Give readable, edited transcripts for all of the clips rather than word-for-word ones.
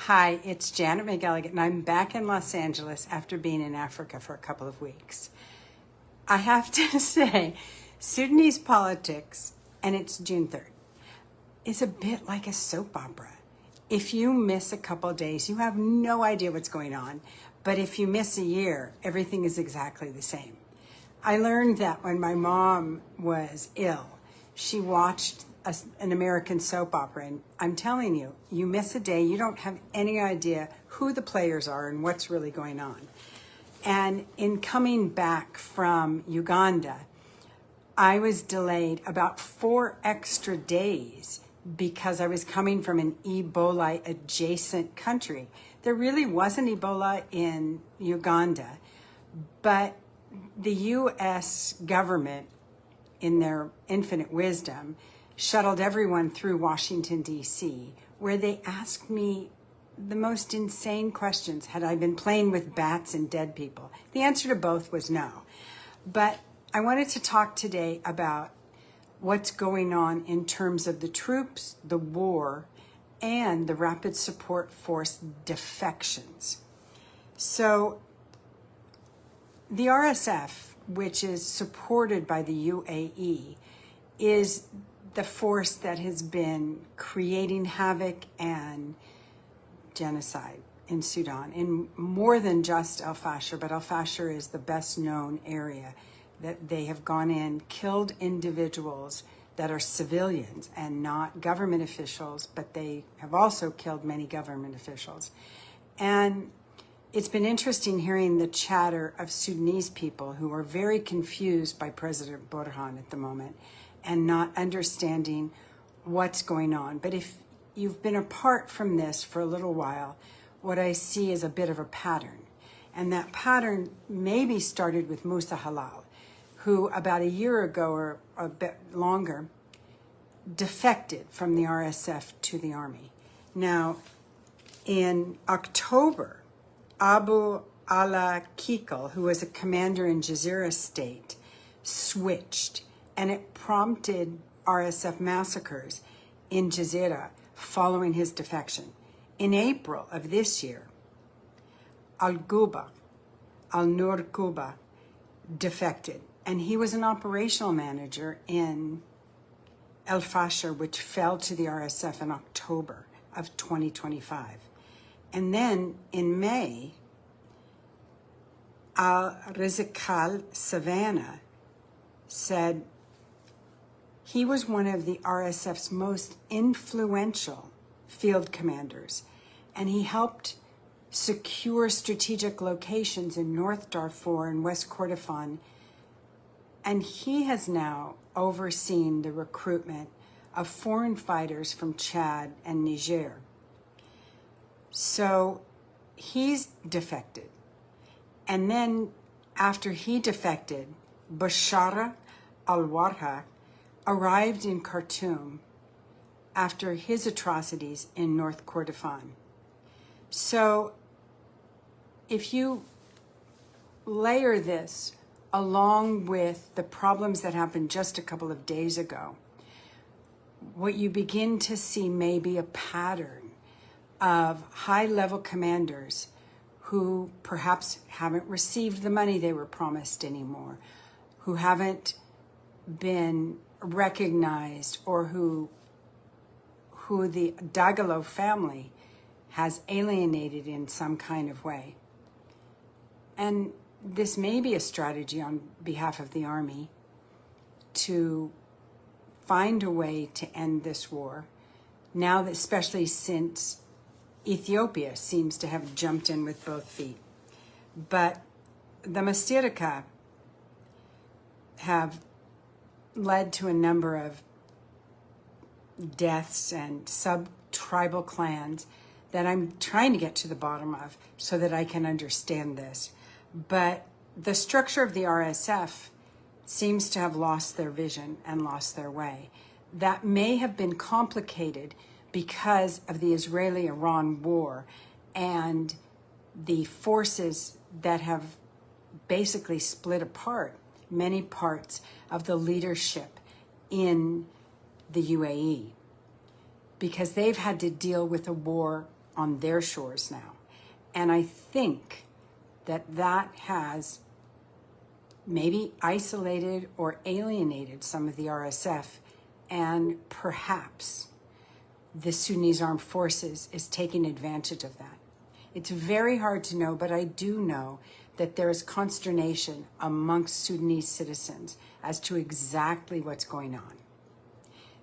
Hi, it's Janet McElligott, and I'm back in Los Angeles after being in Africa for a couple of weeks. I have to say, Sudanese politics, and it's June 3rd, is a bit like a soap opera. If you miss a couple of days, you have no idea what's going on. But if you miss a year, everything is exactly the same. I learned that when my mom was ill. She watched an American soap opera, and I'm telling you, you miss a day, you don't have any idea who the players are and what's really going on. And in coming back from Uganda, I was delayed about 4 extra days because I was coming from an Ebola adjacent country. There really wasn't Ebola in Uganda, but the US government, in their infinite wisdom, shuttled everyone through Washington, D.C., where they asked me the most insane questions. Had I been playing with bats and dead people? The answer to both was no. But I wanted to talk today about what's going on in terms of the troops, the war, and the Rapid Support Force defections. So the RSF, which is supported by the UAE, is the force that has been creating havoc and genocide in Sudan, in more than just El Fasher, but El Fasher is the best known area that they have gone in, killed individuals that are civilians and not government officials, but they have also killed many government officials. And it's been interesting hearing the chatter of Sudanese people who are very confused by President Burhan at the moment and not understanding what's going on. But if you've been apart from this for a little while, what I see is a bit of a pattern. And that pattern maybe started with Musa Halal, who about a year ago or a bit longer defected from the RSF to the army. Now, in October, Abu Ala Kikal, who was a commander in Jazeera state, switched, and it prompted RSF massacres in Jazeera following his defection. In April of this year, Al-Nur Quba, defected, and he was an operational manager in El Fasher, which fell to the RSF in October of 2025. And then in May, Al-Rizqal Savannah said he was one of the RSF's most influential field commanders, and he helped secure strategic locations in North Darfur and West Kordofan, and he has now overseen the recruitment of foreign fighters from Chad and Niger. So he's defected. And then after he defected, Bashara al-Warha arrived in Khartoum after his atrocities in North Kordofan. So if you layer this along with the problems that happened just a couple of days ago, what you begin to see may be a pattern of high-level commanders who perhaps haven't received the money they were promised anymore, who haven't been recognized, or who the Dagalo family has alienated in some kind of way. And this may be a strategy on behalf of the army to find a way to end this war, now that, especially since Ethiopia seems to have jumped in with both feet. But the Mastirika have led to a number of deaths and sub-tribal clans that I'm trying to get to the bottom of so that I can understand this. But the structure of the RSF seems to have lost their vision and lost their way. That may have been complicated because of the Israeli-Iran war and the forces that have basically split apart many parts of the leadership in the UAE, because they've had to deal with a war on their shores now. And I think that that has maybe isolated or alienated some of the RSF, and perhaps the Sudanese armed forces is taking advantage of that. It's very hard to know, but I do know that there is consternation amongst Sudanese citizens as to exactly what's going on.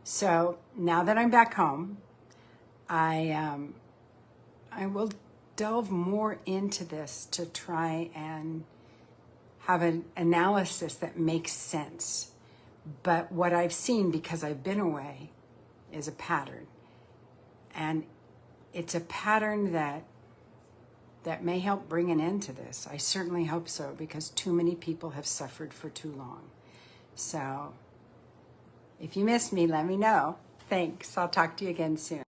So now that I'm back home, I will delve more into this to try and have an analysis that makes sense. But what I've seen, because I've been away, is a pattern. And it's a pattern that may help bring an end to this. I certainly hope so, because too many people have suffered for too long. So if you missed me, let me know. Thanks. I'll talk to you again soon.